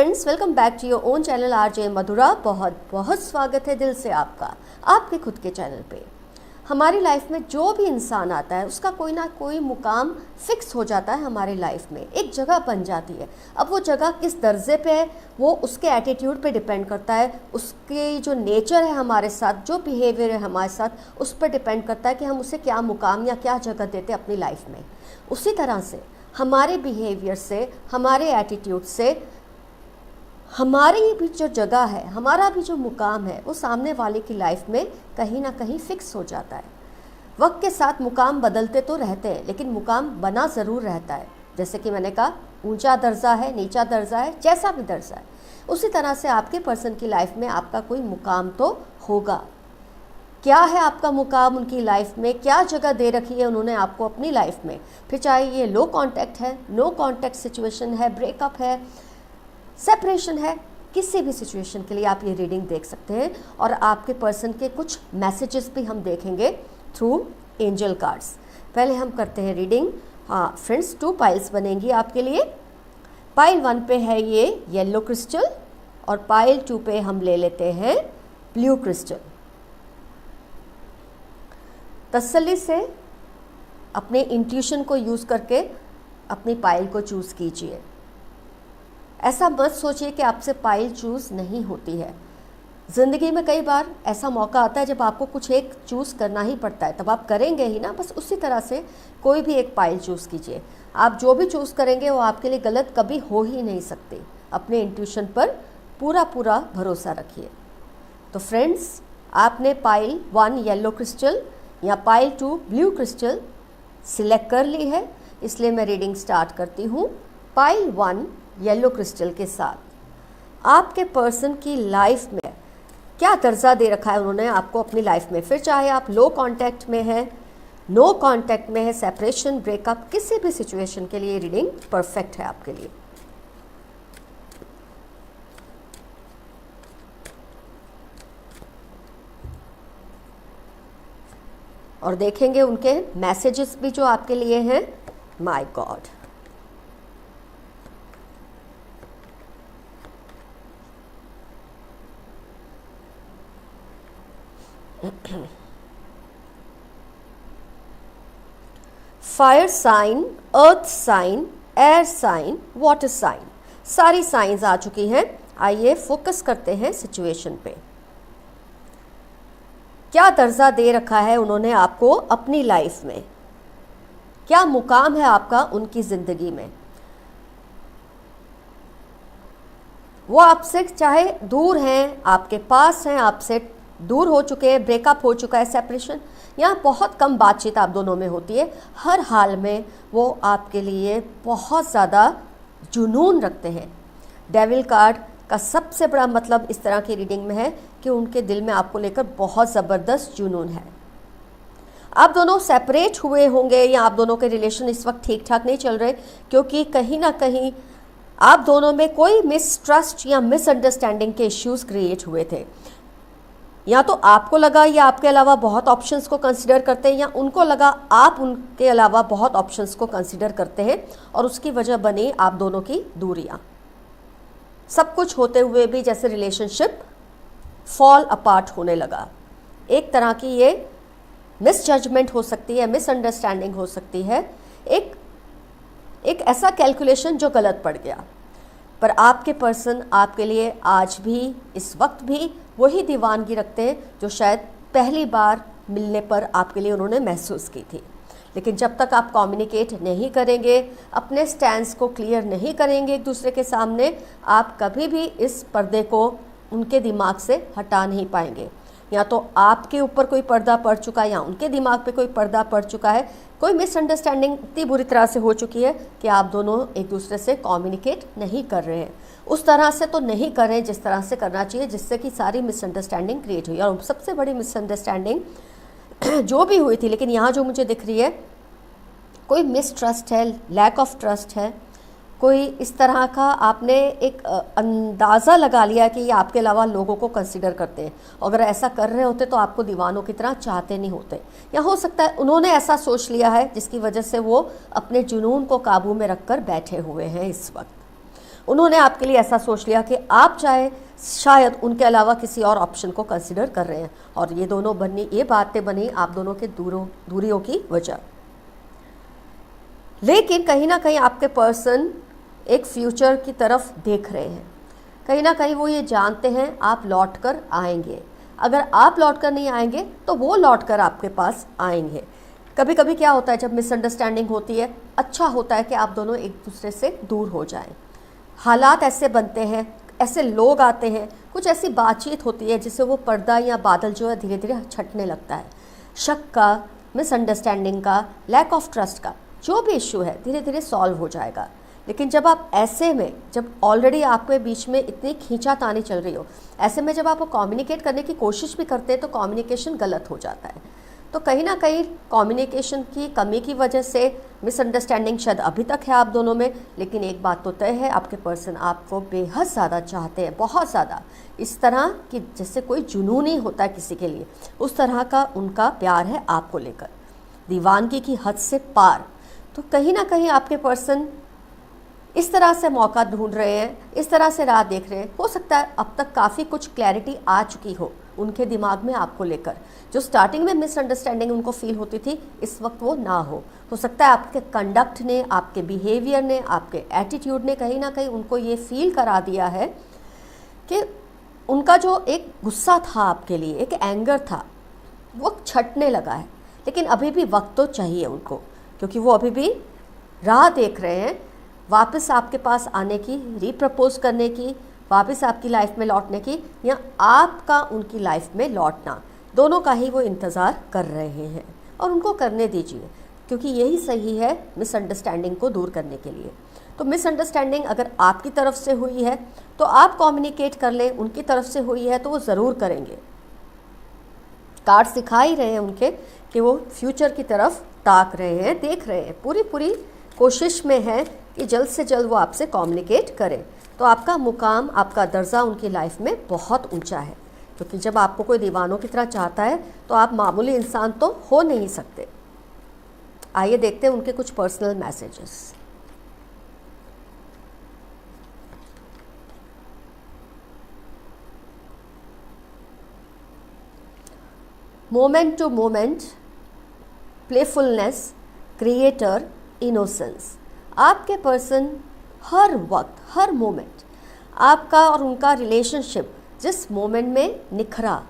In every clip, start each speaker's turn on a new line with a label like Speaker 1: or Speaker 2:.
Speaker 1: Friends, welcome back to your own channel RJ Madhura. बहुत बहुत स्वागत है दिल से आपका आपके खुद के चैनल पे। हमारी लाइफ में जो भी इंसान आता है उसका कोई ना कोई मुकाम फिक्स हो जाता है हमारी लाइफ में, एक जगह बन जाती है। अब वो जगह किस दर्जे पे है वो उसके एटीट्यूड पे डिपेंड करता है, उसके जो नेचर है हमारे साथ, जो बिहेवियर है हमारे साथ, उस पर डिपेंड करता है कि हम उसे क्या मुकाम या क्या जगह देते हैं अपनी लाइफ में। उसी तरह से हमारे बिहेवियर से, हमारे एटीट्यूड से हमारी भी जो जगह है, हमारा भी जो मुकाम है वो सामने वाले की लाइफ में कहीं ना कहीं फिक्स हो जाता है। वक्त के साथ मुकाम बदलते तो रहते हैं लेकिन मुकाम बना ज़रूर रहता है। जैसे कि मैंने कहा, ऊंचा दर्जा है, नीचा दर्जा है, जैसा भी दर्जा है, उसी तरह से आपके पर्सन की लाइफ में आपका कोई मुकाम तो होगा। क्या है आपका मुकाम उनकी लाइफ में, क्या जगह दे रखी है उन्होंने आपको अपनी लाइफ में, फिर चाहे ये लो कांटेक्ट है, नो कांटेक्ट सिचुएशन है, ब्रेकअप है, सेपरेशन है, किसी भी सिचुएशन के लिए आप ये रीडिंग देख सकते हैं। और आपके पर्सन के कुछ मैसेजेस भी हम देखेंगे थ्रू एंजल कार्ड्स। पहले हम करते हैं रीडिंग। हाँ फ्रेंड्स, 2 पाइल्स बनेंगी आपके लिए। पाइल 1 पे है ये येलो क्रिस्टल और पाइल 2 पे हम ले लेते हैं ब्लू क्रिस्टल। तसल्ली से अपने इंट्यूशन को यूज़ करके अपनी पाइल को चूज़ कीजिए। ऐसा मत सोचिए कि आपसे पाइल चूज़ नहीं होती है। ज़िंदगी में कई बार ऐसा मौका आता है जब आपको कुछ एक चूज़ करना ही पड़ता है, तब आप करेंगे ही ना। बस उसी तरह से कोई भी एक पाइल चूज़ कीजिए। आप जो भी चूज़ करेंगे वो आपके लिए गलत कभी हो ही नहीं सकती। अपने इंट्यूशन पर पूरा पूरा भरोसा रखिए। तो फ्रेंड्स, आपने पाइल 1 येलो क्रिस्टल या पाइल 2 ब्लू क्रिस्टल सिलेक्ट कर ली है, इसलिए मैं रीडिंग स्टार्ट करती हूँ। पाइल 1 येलो क्रिस्टल के साथ आपके पर्सन की लाइफ में क्या दर्जा दे रखा है उन्होंने आपको अपनी लाइफ में। फिर चाहे आप लो कांटेक्ट में है, नो कांटेक्ट में है, सेपरेशन, ब्रेकअप, किसी भी सिचुएशन के लिए रीडिंग परफेक्ट है आपके लिए। और देखेंगे उनके मैसेजेस भी जो आपके लिए हैं। My God, fire sign, earth sign, air sign, water sign, सारी साइंस आ चुकी हैं। आइए फोकस करते हैं सिचुएशन पे। क्या दर्जा दे रखा है उन्होंने आपको अपनी लाइफ में, क्या मुकाम है आपका उनकी ज़िंदगी में। वो आपसे चाहे दूर हैं, आपके पास हैं, आपसे दूर हो चुके हैं, ब्रेकअप हो चुका है, सेपरेशन, या बहुत कम बातचीत आप दोनों में होती है, हर हाल में वो आपके लिए बहुत ज़्यादा जुनून रखते हैं। डेविल कार्ड का सबसे बड़ा मतलब इस तरह की रीडिंग में है कि उनके दिल में आपको लेकर बहुत ज़बरदस्त जुनून है। आप दोनों सेपरेट हुए होंगे या आप दोनों के रिलेशन इस वक्त ठीक ठाक नहीं चल रहे, क्योंकि कहीं ना कहीं आप दोनों में कोई मिसट्रस्ट या मिसअंडरस्टैंडिंग के इश्यूज क्रिएट हुए थे। या तो आपको लगा या आपके अलावा बहुत ऑप्शंस को कंसिडर करते हैं, या उनको लगा आप उनके अलावा बहुत ऑप्शंस को कंसिडर करते हैं, और उसकी वजह बनी आप दोनों की दूरियां। सब कुछ होते हुए भी जैसे रिलेशनशिप फॉल अपार्ट होने लगा। एक तरह की ये मिसजजमेंट हो सकती है, मिसअंडरस्टैंडिंग हो सकती है, एक ऐसा कैलकुलेशन जो गलत पड़ गया। पर आपके पर्सन आपके लिए आज भी, इस वक्त भी वही दीवानगी रखते हैं जो शायद पहली बार मिलने पर आपके लिए उन्होंने महसूस की थी। लेकिन जब तक आप कम्युनिकेट नहीं करेंगे, अपने स्टैंड्स को क्लियर नहीं करेंगे एक दूसरे के सामने, आप कभी भी इस पर्दे को उनके दिमाग से हटा नहीं पाएंगे। या तो आपके ऊपर कोई पर्दा पड़ चुका है या उनके दिमाग पे कोई पर्दा पड़ चुका है, कोई मिसअंडरस्टैंडिंग इतनी बुरी तरह से हो चुकी है कि आप दोनों एक दूसरे से कम्युनिकेट नहीं कर रहे हैं। उस तरह से तो नहीं कर रहे हैं जिस तरह से करना चाहिए, जिससे कि सारी मिसअंडरस्टैंडिंग क्रिएट हुई। और सबसे बड़ी मिसअंडरस्टैंडिंग जो भी हुई थी, लेकिन यहाँ जो मुझे दिख रही है, कोई मिसट्रस्ट है, लैक ऑफ ट्रस्ट है, कोई इस तरह का आपने एक अंदाज़ा लगा लिया कि ये आपके अलावा लोगों को कंसिडर करते हैं। अगर ऐसा कर रहे होते तो आपको दीवानों की तरह चाहते नहीं होते। या हो सकता है उन्होंने ऐसा सोच लिया है जिसकी वजह से वो अपने जुनून को काबू में रखकर बैठे हुए हैं इस वक्त। उन्होंने आपके लिए ऐसा सोच लिया कि आप चाहे शायद उनके अलावा किसी और ऑप्शन को कंसिडर कर रहे हैं, और ये बातें बनी आप दोनों के दूरियों की वजह। लेकिन कहीं ना कहीं आपके पर्सन एक फ्यूचर की तरफ देख रहे हैं, कहीं ना कहीं वो ये जानते हैं आप लौट कर आएंगे। अगर आप लौट कर नहीं आएंगे तो वो लौट कर आपके पास आएंगे। कभी कभी क्या होता है, जब मिसअंडरस्टैंडिंग होती है, अच्छा होता है कि आप दोनों एक दूसरे से दूर हो जाएं। हालात ऐसे बनते हैं, ऐसे लोग आते हैं, कुछ ऐसी बातचीत होती है जिससे वो पर्दा या बादल जो है धीरे धीरे छटने लगता है। शक का, मिसअंडरस्टैंडिंग का, लैक ऑफ ट्रस्ट का जो भी इश्यू है धीरे धीरे सॉल्व हो जाएगा। लेकिन जब आप ऐसे में, जब ऑलरेडी आपके बीच में इतनी खींचातानी चल रही हो, ऐसे में जब आप कम्युनिकेट करने की कोशिश भी करते हैं तो कम्युनिकेशन गलत हो जाता है। तो कहीं ना कहीं कम्युनिकेशन की कमी की वजह से मिसअंडरस्टैंडिंग शायद अभी तक है आप दोनों में। लेकिन एक बात तो तय है, आपके पर्सन आपको बेहद ज़्यादा चाहते हैं, बहुत ज़्यादा। इस तरह कि जैसे कोई जुनून ही होता है किसी के लिए, उस तरह का उनका प्यार है आपको लेकर, दीवानगी की हद से पार। तो कहीं ना कहीं आपके पर्सन इस तरह से मौका ढूंढ रहे हैं, इस तरह से राह देख रहे हैं। हो सकता है अब तक काफ़ी कुछ क्लैरिटी आ चुकी हो उनके दिमाग में आपको लेकर। जो स्टार्टिंग में मिसअंडरस्टैंडिंग उनको फील होती थी, इस वक्त वो ना हो सकता है आपके कंडक्ट ने, आपके बिहेवियर ने, आपके एटीट्यूड ने कहीं ना कहीं उनको ये फील करा दिया है कि उनका जो एक गुस्सा था आपके लिए, एक एंगर था, वो छटने लगा है। लेकिन अभी भी वक्त तो चाहिए उनको, क्योंकि वो अभी भी राह देख रहे हैं वापस आपके पास आने की, रीप्रपोज करने की, वापस आपकी लाइफ में लौटने की, या आपका उनकी लाइफ में लौटना, दोनों का ही वो इंतज़ार कर रहे हैं। और उनको करने दीजिए, क्योंकि यही सही है मिसअंडरस्टैंडिंग को दूर करने के लिए। तो मिसअंडरस्टैंडिंग अगर आपकी तरफ से हुई है तो आप कम्युनिकेट कर लें, उनकी तरफ से हुई है तो वो ज़रूर करेंगे। कार्ड सिखा ही रहे हैं उनके कि वो फ्यूचर की तरफ ताक रहे हैं, देख रहे हैं, पूरी कोशिश में है कि जल्द से जल्द वो आपसे कम्युनिकेट करें। तो आपका मुकाम, आपका दर्जा उनकी लाइफ में बहुत ऊंचा है, क्योंकि जब आपको कोई दीवानों की तरह चाहता है तो आप मामूली इंसान तो हो नहीं सकते। आइए देखते हैं उनके कुछ personal messages. Moment to moment, playfulness, creator, innocence. आपके पर्सन हर वक्त, हर मोमेंट, आपका और उनका रिलेशनशिप जिस मोमेंट में निखरा,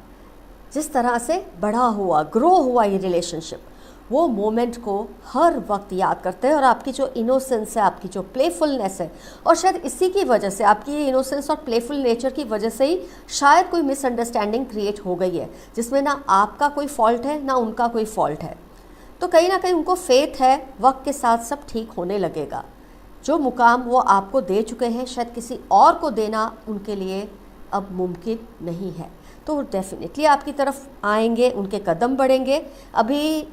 Speaker 1: जिस तरह से बड़ा हुआ, ग्रो हुआ ये रिलेशनशिप, वो मोमेंट को हर वक्त याद करते हैं। और आपकी जो इनोसेंस है, आपकी जो प्लेफुलनेस है, और शायद इसी की वजह से, आपकी ये इनोसेंस और प्लेफुल नेचर की वजह से ही शायद कोई मिसअंडरस्टैंडिंग क्रिएट हो गई है, जिसमें ना आपका कोई फॉल्ट है ना उनका कोई फॉल्ट है। तो कहीं ना कहीं उनको फेथ है वक्त के साथ सब ठीक होने लगेगा। जो मुकाम वो आपको दे चुके हैं, शायद किसी और को देना उनके लिए अब मुमकिन नहीं है। तो वो डेफिनेटली आपकी तरफ आएंगे, उनके कदम बढ़ेंगे। अभी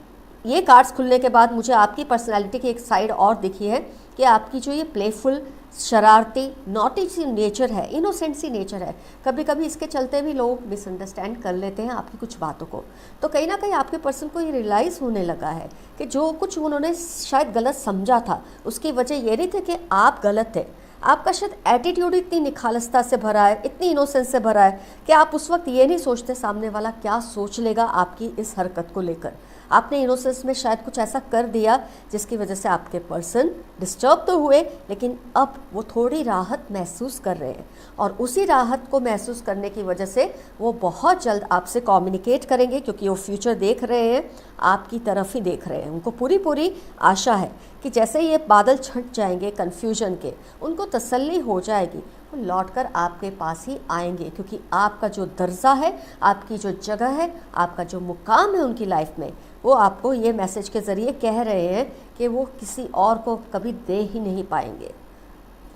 Speaker 1: ये कार्ड्स खुलने के बाद मुझे आपकी पर्सनालिटी की एक साइड और दिखी है कि आपकी जो ये प्लेफुल, शरारती, नॉटी सी नेचर है, इनोसेंट सी नेचर है, कभी कभी इसके चलते भी लोग मिसअंडरस्टैंड कर लेते हैं आपकी कुछ बातों को। तो कहीं ना कहीं आपके पर्सन को ये रियलाइज़ होने लगा है कि जो कुछ उन्होंने शायद गलत समझा था, उसकी वजह ये नहीं थी कि आप गलत थे, आपका शायद एटीट्यूड इतनी निखालसता से भरा है, इतनी इनोसेंस से भरा है कि आप उस वक्त ये नहीं सोचते सामने वाला क्या सोच लेगा आपकी इस हरकत को लेकर। आपने इनोसेंस में शायद कुछ ऐसा कर दिया जिसकी वजह से आपके पर्सन डिस्टर्ब तो हुए, लेकिन अब वो थोड़ी राहत महसूस कर रहे हैं। और उसी राहत को महसूस करने की वजह से वो बहुत जल्द आपसे कम्युनिकेट करेंगे, क्योंकि वो फ्यूचर देख रहे हैं, आपकी तरफ ही देख रहे हैं। उनको पूरी आशा है कि जैसे ये बादल छंट जाएंगे कन्फ्यूजन के, उनको तसल्ली हो जाएगी, वो लौटकर आपके पास ही आएंगे। क्योंकि आपका जो दर्जा है, आपकी जो जगह है, आपका जो मुकाम है उनकी लाइफ में, वो आपको ये मैसेज के ज़रिए कह रहे हैं कि वो किसी और को कभी दे ही नहीं पाएंगे।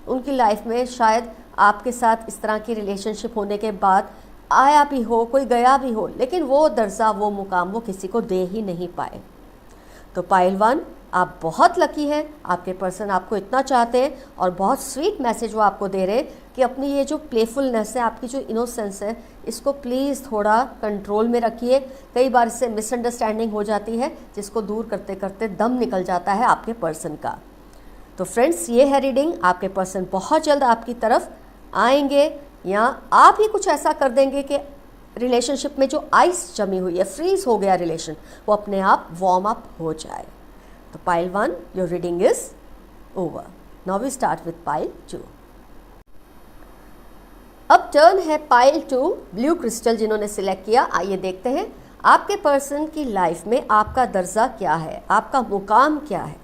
Speaker 1: उनकी लाइफ में शायद आपके साथ इस तरह की रिलेशनशिप होने के बाद आया भी हो, कोई गया भी हो, लेकिन वो दर्जा, वो मुकाम वो किसी को दे ही नहीं पाए। तो पाइल 1, आप बहुत लकी हैं, आपके पर्सन आपको इतना चाहते हैं और बहुत स्वीट मैसेज वो आपको दे रहे हैं कि अपनी ये जो प्लेफुलनेस है, आपकी जो इनोसेंस है, इसको प्लीज़ थोड़ा कंट्रोल में रखिए। कई बार इससे मिसअंडरस्टैंडिंग हो जाती है, जिसको दूर करते करते दम निकल जाता है आपके पर्सन का। तो फ्रेंड्स, ये है रीडिंग। आपके पर्सन बहुत जल्द आपकी तरफ आएंगे या आप ही कुछ ऐसा कर देंगे कि रिलेशनशिप में जो आइस जमी हुई है, फ्रीज हो गया रिलेशन, वो अपने आप वार्म अप हो जाए। तो pile 1, your reading is over. Now we start with pile 2। अब टर्न है पाइल 2, ब्लू क्रिस्टल जिन्होंने सिलेक्ट किया। आइए देखते हैं आपके पर्सन की लाइफ में आपका दर्जा क्या है, आपका मुकाम क्या है।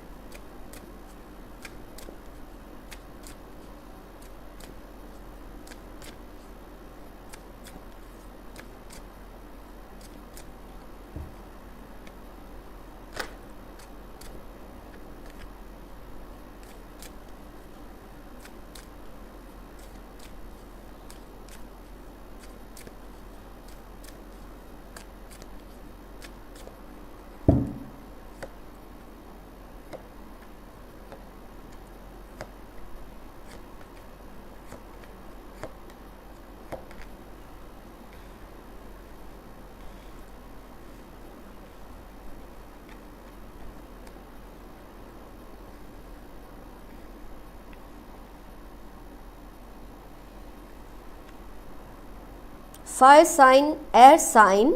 Speaker 1: Fire sign, air sign,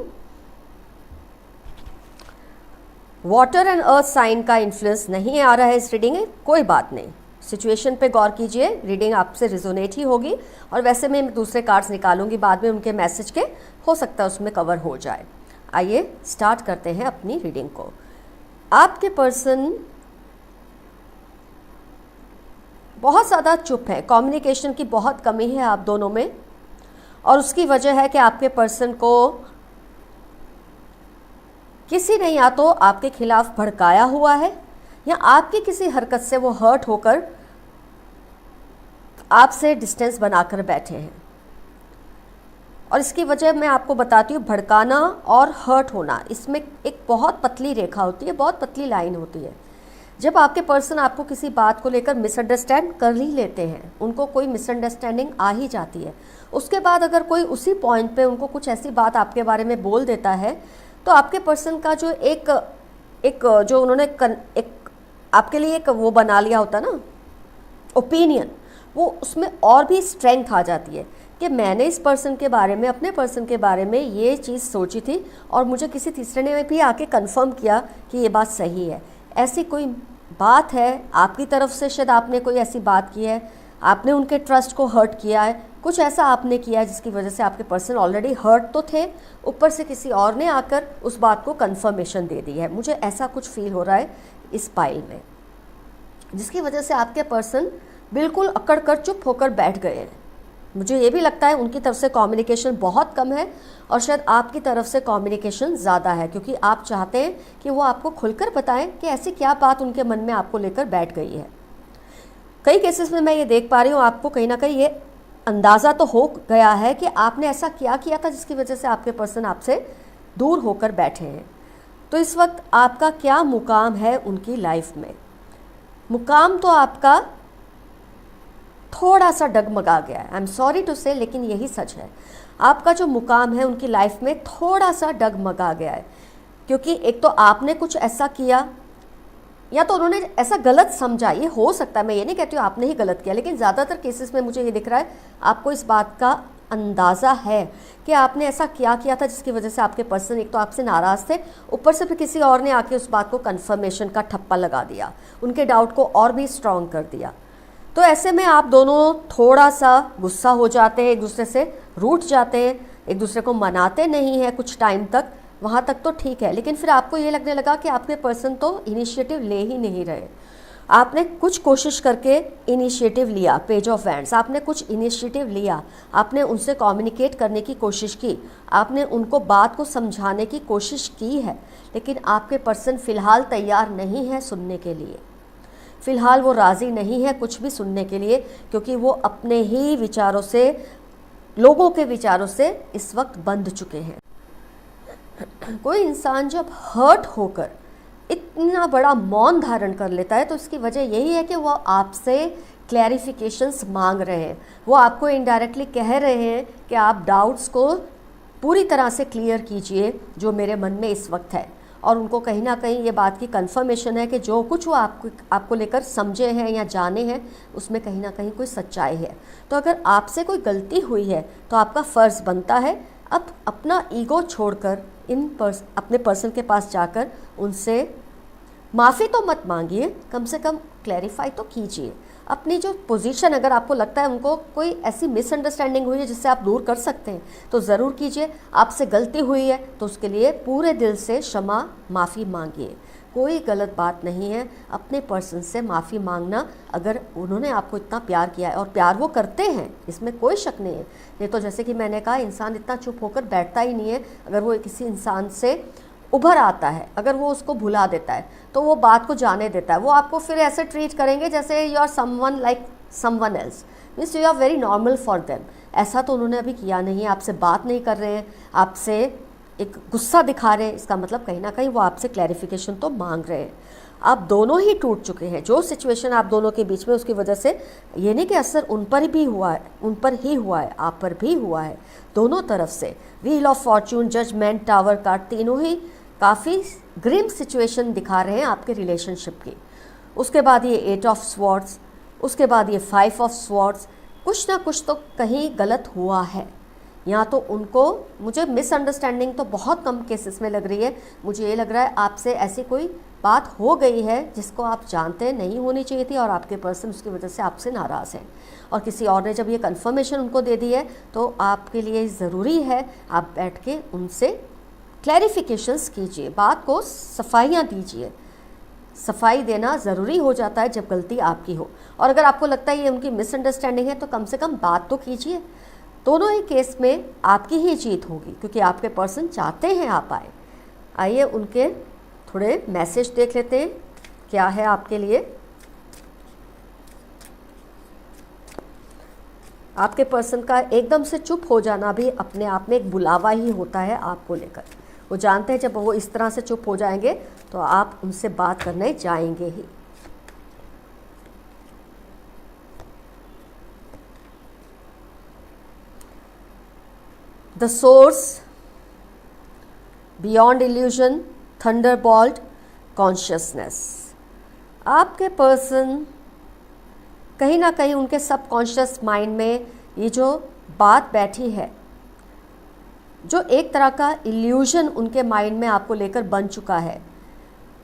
Speaker 1: water and earth sign का इन्फ्लुएंस नहीं आ रहा है इस रीडिंग में। कोई बात नहीं, सिचुएशन पे गौर कीजिए, रीडिंग आपसे रिजोनेट ही होगी। और वैसे मैं दूसरे कार्ड्स निकालूंगी बाद में, उनके मैसेज के हो सकता है उसमें कवर हो जाए। आइए स्टार्ट करते हैं अपनी रीडिंग को। आपके पर्सन बहुत ज़्यादा चुप है, कम्युनिकेशन की बहुत कमी है आप दोनों में, और उसकी वजह है कि आपके पर्सन को किसी ने या तो आपके खिलाफ भड़काया हुआ है या आपकी किसी हरकत से वो हर्ट होकर आपसे डिस्टेंस बनाकर बैठे हैं। और इसकी वजह मैं आपको बताती हूँ, भड़काना और हर्ट होना, इसमें एक बहुत पतली रेखा होती है, बहुत पतली लाइन होती है। जब आपके पर्सन आपको किसी बात को लेकर मिसअंडरस्टैंड कर ही लेते हैं, उनको कोई मिसअंडरस्टैंडिंग आ ही जाती है, उसके बाद अगर कोई उसी पॉइंट पे उनको कुछ ऐसी बात आपके बारे में बोल देता है, तो आपके पर्सन का जो एक जो उन्होंने एक आपके लिए एक वो बना लिया होता ना ओपिनियन, वो उसमें और भी स्ट्रेंथ आ जाती है कि मैंने इस पर्सन के बारे में, अपने पर्सन के बारे में ये चीज़ सोची थी और मुझे किसी तीसरे ने भी आके कंफर्म किया कि ये बात सही है। ऐसी कोई बात है आपकी तरफ से, शायद आपने कोई ऐसी बात की है, आपने उनके ट्रस्ट को हर्ट किया है, कुछ ऐसा आपने किया है जिसकी वजह से आपके पर्सन ऑलरेडी हर्ट तो थे, ऊपर से किसी और ने आकर उस बात को कंफर्मेशन दे दी है। मुझे ऐसा कुछ फील हो रहा है इस पाइल में, जिसकी वजह से आपके पर्सन बिल्कुल अकड़ कर चुप होकर बैठ गए हैं। मुझे ये भी लगता है उनकी तरफ से कम्युनिकेशन बहुत कम है और शायद आपकी तरफ से कम्युनिकेशन ज़्यादा है, क्योंकि आप चाहते हैं कि वो आपको खुलकर बताएं कि ऐसी क्या बात उनके मन में आपको लेकर बैठ गई है। कई केसेस में मैं ये देख पा रही हूँ, आपको कहीं ना कहीं ये अंदाज़ा तो हो गया है कि आपने ऐसा क्या किया था जिसकी वजह से आपके पर्सन आपसे दूर होकर बैठे हैं। तो इस वक्त आपका क्या मुकाम है उनकी लाइफ में? मुकाम तो आपका थोड़ा सा डगमगा गया है, आई एम सॉरी टू से, लेकिन यही सच है। आपका जो मुकाम है उनकी लाइफ में थोड़ा सा डगमगा गया है, क्योंकि एक तो आपने कुछ ऐसा किया या तो उन्होंने ऐसा गलत समझा, ये हो सकता है, मैं ये नहीं कहती हूँ आपने ही गलत किया, लेकिन ज़्यादातर केसेस में मुझे ये दिख रहा है आपको इस बात का अंदाज़ा है कि आपने ऐसा क्या किया था जिसकी वजह से आपके पर्सन एक तो आपसे नाराज़ थे, ऊपर से फिर किसी और ने आके उस बात को कंफर्मेशन का ठप्पा लगा दिया, उनके डाउट को और भी स्ट्रॉन्ग कर दिया। तो ऐसे में आप दोनों थोड़ा सा गुस्सा हो जाते हैं, एक दूसरे से रूठ जाते हैं, एक दूसरे को मनाते नहीं हैं कुछ टाइम तक, वहाँ तक तो ठीक है। लेकिन फिर आपको ये लगने लगा कि आपके पर्सन तो इनिशिएटिव ले ही नहीं रहे। आपने कुछ कोशिश करके इनिशिएटिव लिया, पेज ऑफ वैंड्स, आपने कुछ इनिशिएटिव लिया, आपने उनसे कम्युनिकेट करने की कोशिश की, आपने उनको बात को समझाने की कोशिश की है, लेकिन आपके पर्सन फ़िलहाल तैयार नहीं है सुनने के लिए। फ़िलहाल वो राज़ी नहीं है कुछ भी सुनने के लिए, क्योंकि वो अपने ही विचारों से, लोगों के विचारों से इस वक्त बंध चुके हैं। कोई इंसान जब हर्ट होकर इतना बड़ा मौन धारण कर लेता है तो इसकी वजह यही है कि वो आपसे क्लैरिफिकेशंस मांग रहे हैं, वो आपको इनडायरेक्टली कह रहे हैं कि आप डाउट्स को पूरी तरह से क्लियर कीजिए जो मेरे मन में इस वक्त है। और उनको कहीं ना कहीं ये बात की कंफर्मेशन है कि जो कुछ वो आपको लेकर समझे हैं या जाने हैं उसमें कहीं ना कहीं कोई सच्चाई है। तो अगर आपसे कोई गलती हुई है तो आपका फ़र्ज़ बनता है अब अपना ईगो छोड़कर अपने पर्सन के पास जाकर उनसे माफ़ी तो मत मांगिए, कम से कम क्लैरिफाई तो कीजिए अपनी जो पोजीशन। अगर आपको लगता है उनको कोई ऐसी मिसअंडरस्टैंडिंग हुई है जिससे आप दूर कर सकते हैं तो ज़रूर कीजिए। आपसे गलती हुई है तो उसके लिए पूरे दिल से क्षमा माफ़ी मांगिए। कोई गलत बात नहीं है अपने पर्सन से माफ़ी मांगना, अगर उन्होंने आपको इतना प्यार किया है, और प्यार वो करते हैं, इसमें कोई शक नहीं है। ये तो जैसे कि मैंने कहा, इंसान इतना चुप होकर बैठता ही नहीं है। अगर वो किसी इंसान से उभर आता है, अगर वो उसको भुला देता है तो वो बात को जाने देता है। वो आपको फिर ऐसे ट्रीट करेंगे जैसे you are someone like someone else, means you are very normal for them. ऐसा तो उन्होंने अभी किया नहीं है, आपसे बात नहीं कर रहे हैं, आपसे एक गुस्सा दिखा रहे हैं, इसका मतलब कहीं ना कहीं वो आपसे क्लैरिफिकेशन तो मांग रहे हैं। आप दोनों ही टूट चुके हैं। जो सिचुएशन आप दोनों के बीच में, उसकी वजह से ये नहीं कि असर उन पर भी हुआ है, उन पर ही हुआ है, आप पर भी हुआ है, दोनों तरफ से। Wheel of fortune, judgement, tower card, तीनों ही काफ़ी ग्रिम सिचुएशन दिखा रहे हैं आपके रिलेशनशिप की। उसके बाद ये 8 ऑफ स्वॉर्ड्स, उसके बाद ये 5 ऑफ स्वॉर्ड्स। कुछ ना कुछ तो कहीं गलत हुआ है। यहाँ तो उनको, मुझे मिसअंडरस्टैंडिंग तो बहुत कम केसेस में लग रही है। मुझे ये लग रहा है आपसे ऐसी कोई बात हो गई है जिसको आप जानते हैं नहीं होनी चाहिए थी, और आपके पर्सन उसकी वजह से आपसे नाराज़ हैं। और किसी और ने जब ये कंफर्मेशन उनको दे दी है तो आपके लिए ज़रूरी है आप बैठ के उनसे क्लैरिफिकेशंस कीजिए, बात को सफाइयाँ दीजिए। सफाई देना ज़रूरी हो जाता है जब गलती आपकी हो। और अगर आपको लगता है ये उनकी मिसअंडरस्टैंडिंग है तो कम से कम बात तो कीजिए। दोनों ही केस में आपकी ही जीत होगी, क्योंकि आपके पर्सन चाहते हैं आप आए। आइए उनके थोड़े मैसेज देख लेते हैं, क्या है आपके लिए। आपके पर्सन का एकदम से चुप हो जाना भी अपने आप में एक बुलावा ही होता है आपको लेकर। वो जानते हैं जब वो इस तरह से चुप हो जाएंगे तो आप उनसे बात करने जाएंगे ही। The source, beyond illusion, thunderbolt, consciousness. आपके पर्सन कहीं ना कहीं उनके सबकॉन्शियस माइंड में ये जो बात बैठी है, जो एक तरह का इल्यूजन उनके माइंड में आपको लेकर बन चुका है।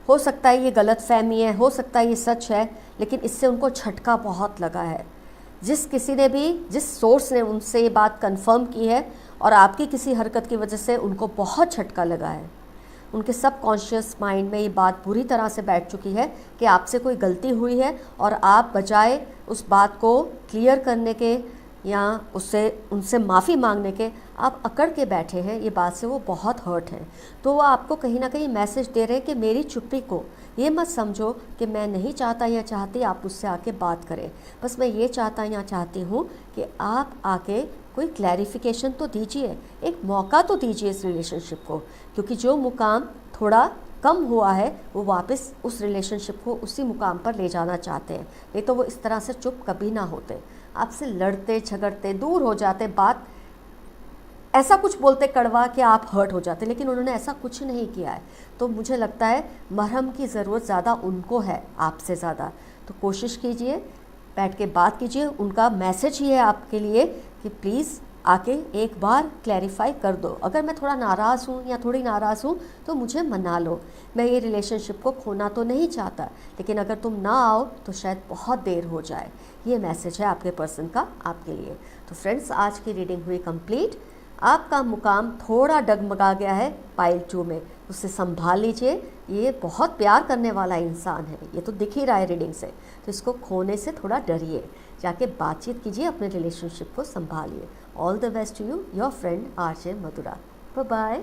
Speaker 1: हो सकता है ये गलत फहमी है, हो सकता है ये सच है, लेकिन इससे उनको झटका बहुत लगा है। जिस सोर्स ने उनसे ये बात कंफर्म की है और आपकी किसी हरकत की वजह से उनको बहुत झटका लगा है। उनके सबकॉन्शियस माइंड में ये बात बुरी तरह से बैठ चुकी है कि आपसे कोई गलती हुई है और आप बजाय उस बात को क्लियर करने के या उनसे माफ़ी मांगने के आप अकड़ के बैठे हैं। ये बात से वो बहुत हर्ट हैं। तो वो आपको कहीं ना कहीं मैसेज दे रहे हैं कि मेरी चुप्पी को ये मत समझो कि मैं नहीं चाहता या चाहती आप उससे आके बात करें, बस मैं ये चाहता या चाहती हूँ कि आप आके कोई क्लैरिफिकेशन तो दीजिए, एक मौका तो दीजिए इस रिलेशनशिप को, क्योंकि जो मुकाम थोड़ा कम हुआ है वो वापस उस रिलेशनशिप को उसी मुकाम पर ले जाना चाहते हैं। नहीं तो वो इस तरह से चुप कभी ना होते, आपसे लड़ते झगड़ते दूर हो जाते, बात ऐसा कुछ बोलते कड़वा कि आप हर्ट हो जाते, लेकिन उन्होंने ऐसा कुछ नहीं किया है। तो मुझे लगता है मरहम की ज़रूरत ज़्यादा उनको है आपसे ज़्यादा। तो कोशिश कीजिए, बैठ के बात कीजिए। उनका मैसेज ही है आपके लिए कि प्लीज़ आके एक बार क्लैरिफाई कर दो। अगर मैं थोड़ा नाराज़ हूँ या थोड़ी नाराज़ हूँ तो मुझे मना लो। मैं ये रिलेशनशिप को खोना तो नहीं चाहता, लेकिन अगर तुम ना आओ तो शायद बहुत देर हो जाए। ये मैसेज है आपके पर्सन का आपके लिए। तो फ्रेंड्स, आज की रीडिंग हुई कंप्लीट। आपका मुकाम थोड़ा डगमगा गया है पाइल 2 में, उससे संभाल लीजिए। ये बहुत प्यार करने वाला इंसान है, ये तो दिख ही रहा है रीडिंग से। तो इसको खोने से थोड़ा डरिए, जाके बातचीत कीजिए, अपने रिलेशनशिप को संभालिए। All the best to you, your friend RJ Madhura. Bye bye.